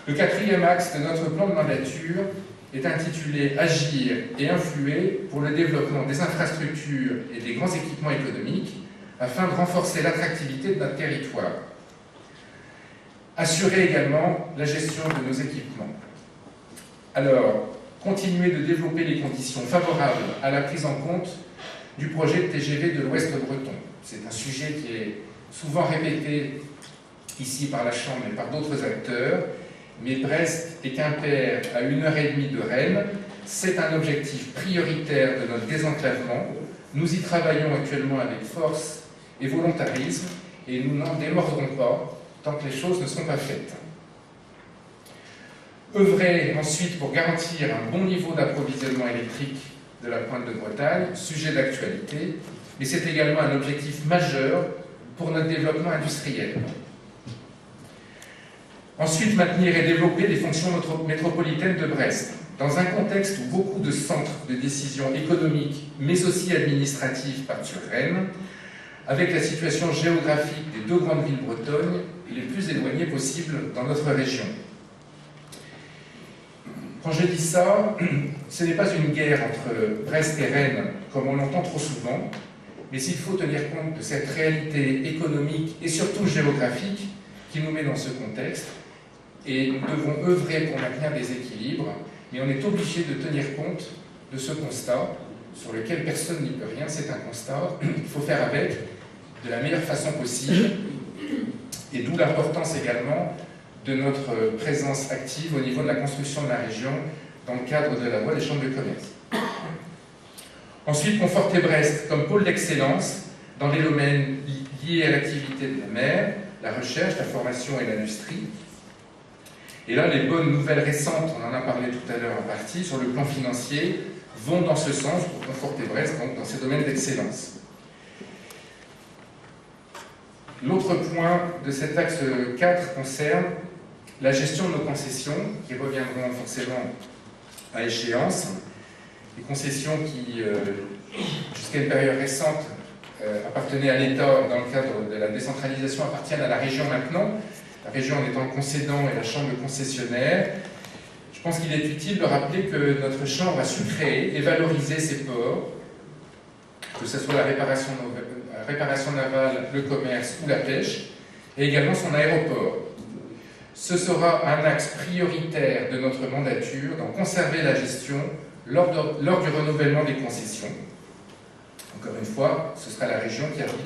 Le quatrième axe de notre plan de mandature est intitulé « Agir et influer pour le développement des infrastructures et des grands équipements économiques afin de renforcer l'attractivité de notre territoire. Assurer également la gestion de nos équipements. » Alors, continuer de développer les conditions favorables à la prise en compte du projet de TGV de l'Ouest breton. C'est un sujet qui est souvent répété ici par la Chambre et par d'autres acteurs, mais Brest et Quimper à 1h30 de Rennes, c'est un objectif prioritaire de notre désenclavement. Nous y travaillons actuellement avec force et volontarisme, et nous n'en démordrons pas tant que les choses ne sont pas faites. Œuvrer ensuite pour garantir un bon niveau d'approvisionnement électrique de la pointe de Bretagne, sujet d'actualité, mais c'est également un objectif majeur pour notre développement industriel. Ensuite, maintenir et développer les fonctions métropolitaines de Brest, dans un contexte où beaucoup de centres de décision économiques, mais aussi administratifs, partent sur Rennes, avec la situation géographique des deux grandes villes bretonnes les plus éloignées possibles dans notre région. Quand je dis ça, ce n'est pas une guerre entre Brest et Rennes, comme on l'entend trop souvent, mais il faut tenir compte de cette réalité économique et surtout géographique qui nous met dans ce contexte, et nous devons œuvrer pour maintenir des équilibres, mais on est obligé de tenir compte de ce constat, sur lequel personne n'y peut rien, c'est un constat, il faut faire avec de la meilleure façon possible, et d'où l'importance également de notre présence active au niveau de la construction de la région dans le cadre de la voie des chambres de commerce. Ensuite, conforter Brest comme pôle d'excellence dans les domaines liés à l'activité de la mer, la recherche, la formation et l'industrie. Et là, les bonnes nouvelles récentes, on en a parlé tout à l'heure en partie, sur le plan financier, vont dans ce sens pour conforter Brest donc, dans ces domaines d'excellence. L'autre point de cet axe 4 concerne la gestion de nos concessions, qui reviendront forcément à échéance. Les concessions qui, jusqu'à une période récente, appartenaient à l'État dans le cadre de la décentralisation, appartiennent à la région maintenant, la région en étant le concédant et la chambre concessionnaire. Je pense qu'il est utile de rappeler que notre chambre a su créer et valoriser ces ports, que ce soit la réparation navale, le commerce ou la pêche, et également son aéroport. Ce sera un axe prioritaire de notre mandature d'en conserver la gestion lors du renouvellement des concessions. Encore une fois, ce sera la région qui applique